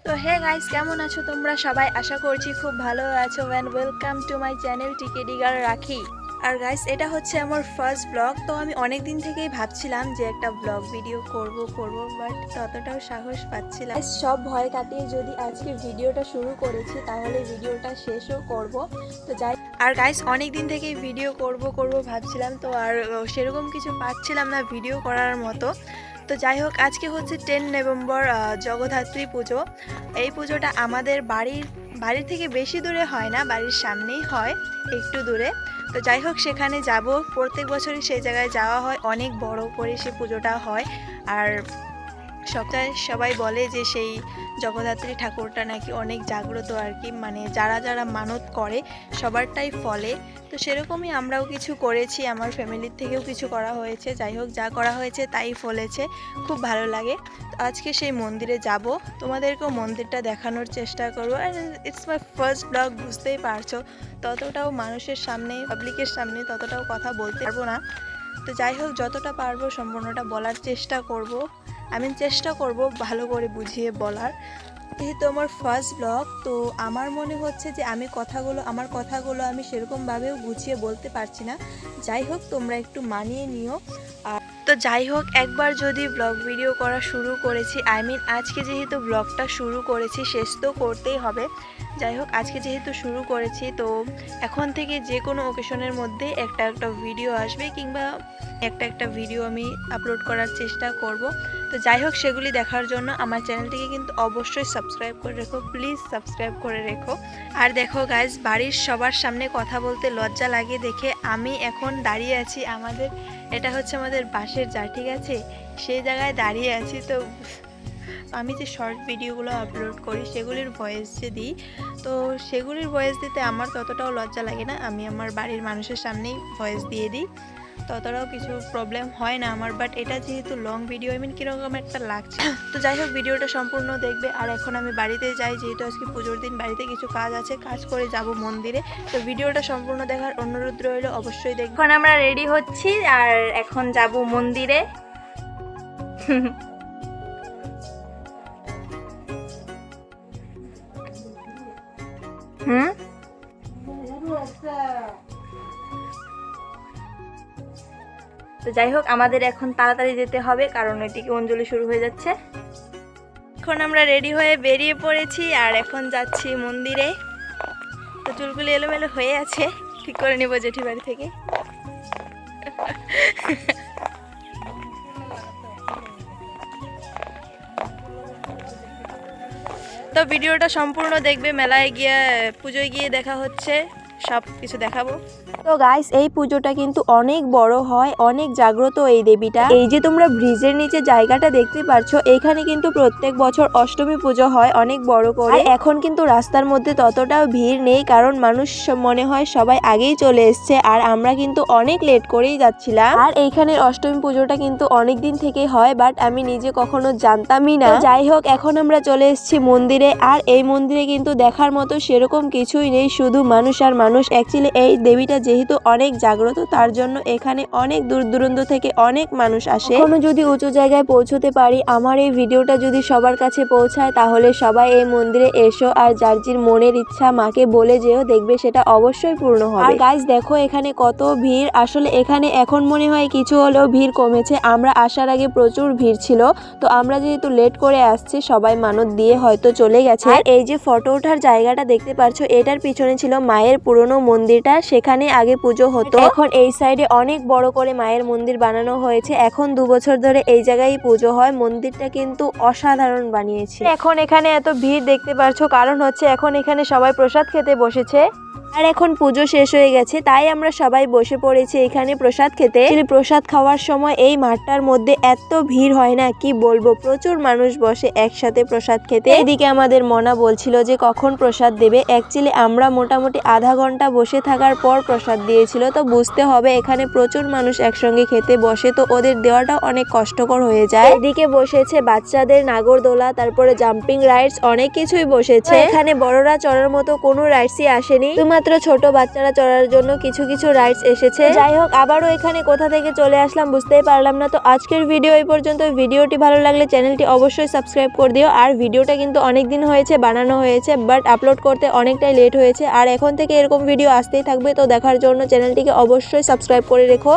তো hey guys, কেমন আছো তোমরা সবাই? আশা করছি খুব ভালো আছো। And welcome to my channel TKD girl Rakhi. আর গাইস, এটা হচ্ছে আমার ফার্স্ট ব্লগ। তো আমি অনেক দিন থেকেই ভাবছিলাম যে একটা ব্লগ ভিডিও করব বাট ততটাও সাহস পাচ্ছিলাম। সব ভয় কাটিয়ে যদি আজকে ভিডিওটা শুরু করেছি তাহলে ভিডিওটা শেষও করব। তো যাই, আর গাইস অনেক দিন থেকেই ভিডিও করব ভাবছিলাম, তো আর সেরকম কিছু পাচ্ছিলাম না ভিডিও করার মতো। তো যাই হোক, আজকে হচ্ছে 10 নভেম্বর, জগদ্ধাত্রী পুজো। এই পুজোটা আমাদের বাড়ির থেকে বেশি দূরে হয় না, বাড়ির সামনেই হয়, একটু দূরে। তো যাই হোক, সেখানে যাব। প্রত্যেক বছরই সেই জায়গায় যাওয়া হয়, অনেক বড় করে সে পুজোটা হয়। আর সবাই বলে যে সেই জগদ্ধাত্রী ঠাকুরটা নাকি অনেক জাগ্রত আর কি, মানে যারা যারা মানত করে সবারটাই ফলে। তো সেরকমই আমরাও কিছু করেছি, আমার ফ্যামিলির থেকেও কিছু করা হয়েছে। যাই হোক, যা করা হয়েছে তাই ফলেছে, খুব ভালো লাগে। তো আজকে সেই মন্দিরে যাব, তোমাদেরকেও মন্দিরটা দেখানোর চেষ্টা করবো। আর ইটস মাই ফার্স্ট ব্লগ, বুঝতেই পারছো, ততটাও মানুষের সামনে, পাবলিকের সামনে ততটাও কথা বলতে পারবো না। তো যাই হোক, যতটা পারবো সম্পূর্ণটা বলার চেষ্টা করব। আমি চেষ্টা করব ভালো করে বুঝিয়ে বলার। যেহেতু আমার ফার্স্ট ব্লগ, তো আমার মনে হচ্ছে যে আমার কথাগুলো আমি সেরকমভাবেও গুছিয়ে বলতে পারছি না। যাই হোক, তোমরা একটু মানিয়ে নিও। আর তো যাই হোক, একবার যদি ব্লগ ভিডিও করা শুরু করেছি, আজকে যেহেতু ব্লগটা শুরু করেছি, শেষ তো করতেই হবে। যাই হোক, আজকে যেহেতু শুরু করেছি, তো এখন থেকে যে কোনো ওকেশনের মধ্যে একটা ভিডিও আসবে, কিংবা একটা ভিডিও আমি আপলোড করার চেষ্টা করব। তো যাই হোক, সেগুলি দেখার জন্য আমার চ্যানেলটিকে কিন্তু অবশ্যই সাবস্ক্রাইব করে রেখো, প্লিজ সাবস্ক্রাইব করে রেখো। আর দেখো গাইজ, বাড়ির সবার সামনে কথা বলতে লজ্জা লাগে দেখে আমি এখন দাঁড়িয়ে আছি এটা হচ্ছে আমাদের বাঁশের যা, ঠিক আছে, সেই জায়গায় দাঁড়িয়ে আছি। তো আমি যে শর্ট ভিডিওগুলো আপলোড করি সেগুলির ভয়েস যে দিই, তো সেগুলির ভয়েস দিতে আমার ততটাও লজ্জা লাগে না। আমি আমার বাড়ির মানুষের সামনেই ভয়েস দিয়ে দিই, ততটাও কিছু প্রবলেম হয় না আমার। বাট এটা যেহেতু লং ভিডিও, কীরকম একটা লাগছে। তো যাই হোক, ভিডিওটা সম্পূর্ণ দেখবে। আর এখন আমি বাড়িতে যাই, যেহেতু আজকে পুজোর দিন, বাড়িতে কিছু কাজ আছে, কাজ করে যাব মন্দিরে। তো ভিডিওটা সম্পূর্ণ দেখার অনুরোধ রইল, অবশ্যই দেখবে। এখন আমরা রেডি হচ্ছি আর এখন যাব মন্দিরে। হুম, তো যাই হোক, আমাদের এখন তাড়াতাড়ি যেতে হবে, কারণ এটিকে অঞ্জলি শুরু হয়ে যাচ্ছে। এখন আমরা রেডি হয়ে বেরিয়ে পড়েছি আর এখন যাচ্ছি মন্দিরে। তো চুলগুলি এলোমেলো হয়ে আছে, ঠিক করে নেবো জেঠি বাড়ি থেকে। তো ভিডিওটা সম্পূর্ণ দেখবে, মেলায় গিয়ে, পুজোয় গিয়ে দেখা হচ্ছে, সব কিছু দেখাবো। তো গাইস, এই পুজোটা কিন্তু অনেক বড় হয়, অনেক জাগ্রত এই দেবীটা। এই যে তোমরা ব্রিজের নিচে জায়গাটা দেখতে পারছো, এখানে কিন্তু প্রত্যেক বছর অষ্টমী পুজো হয় অনেক বড় করে। এখন কিন্তু রাস্তার মধ্যে ততটাও ভিড় নেই, কারণ মানুষ মনে হয় সবাই আগেই চলে এসছে, আর আমরা কিন্তু অনেক লেট করেই যাচ্ছিলাম। আর এইখানের অষ্টমী পুজোটা কিন্তু অনেক দিন থেকেই হয়, বাট আমি নিজে কখনো জানতামই না। যাই হোক, এখন আমরা চলে এসেছি মন্দিরে। আর এই মন্দিরে কিন্তু দেখার মতো সেরকম কিছুই নেই, শুধু মানুষ আর মানুষ। অ্যাকচুয়ালি এই দেবীটা যেহেতু অনেক জাগ্রত, তার জন্য এখানে অনেক দূর দূরান্ত থেকে অনেক মানুষ আসে। এখনো যদি উঁচু জায়গায় পৌঁছতে পারি, আমার এই ভিডিওটা যদি সবার কাছে পৌঁছায়, তাহলে সবাই এই মন্দিরে এসো, আর যার যার মনের ইচ্ছা মাকে বলে যেও, দেখবে সেটা অবশ্যই পূর্ণ হবে। আর গাইস দেখো, এখানে কত ভিড়। আসলে এখানে এখন মনে হয় কিছু হলেও ভিড় কমেছে, আমরা আসার আগে প্রচুর ভিড় ছিল। তো আমরা যেহেতু লেট করে আসছি, সবাই মানত দিয়ে হয়তো চলে গেছে। আর এই যে ফটো ওঠার জায়গাটা দেখতে পারছো, এটার পিছনে ছিল মায়ের পুরনো মন্দিরটা, সেখানে আগে পুজো হতো। এখন এই সাইডে অনেক বড় করে মায়ের মন্দির বানানো হয়েছে। এখন 2 বছর ধরে এই জায়গায় পুজো হয়। মন্দিরটা কিন্তু অসাধারণ বানিয়েছে। এখন এখানে এত ভিড় দেখতে পারছো, কারণ হচ্ছে এখন এখানে সবাই প্রসাদ খেতে বসেছে। আর এখন পুজো শেষ হয়ে গেছে, তাই আমরা সবাই বসে পড়েছি এখানে প্রসাদ খেতে। প্রসাদ খাওয়ার সময় এই মাঠটার মধ্যে এত ভিড় হয় না, কি বলবো, প্রচুর মানুষ বসে একসাথে প্রসাদ খেতে। এদিকে আমাদের মনা বলছিল যে কখন প্রসাদ দেবে। অ্যাকচুয়ালি আমরা মোটামুটি আধা ঘন্টা বসে থাকার পর প্রসাদ দিয়েছিল। তো বুঝতে হবে, এখানে প্রচুর মানুষ একসঙ্গে খেতে বসে, তো ওদের দেওয়াটা অনেক কষ্টকর হয়ে যায়। এদিকে বসেছে বাচ্চাদের নাগরদোলা, তারপরে জাম্পিং রাইডস, অনেক কিছুই বসেছে। এখানে বড়রা চড়ার মতো কোনো রাইডসই আসেনি, শুধুমাত্র শুধুমাত্র ছোট বাচ্চারা চড়ার জন্য কিছু কিছু রাইডস এসেছে। যাই হোক, আবারও এখানে কোথা থেকে চলে আসলাম বুঝতেই পারলাম না। তো আজকের ভিডিও এই পর্যন্ত। ভিডিওটি ভালো লাগলে চ্যানেলটি অবশ্যই সাবস্ক্রাইব করে দিও। আর ভিডিওটা কিন্তু অনেক দিন হয়েছে বানানো হয়েছে, বাট আপলোড করতে অনেকটাই লেট হয়েছে। আর এখন থেকে এরকম ভিডিও আসতেই থাকবে, তো দেখার জন্য চ্যানেলটিকে অবশ্যই সাবস্ক্রাইব করে রেখো।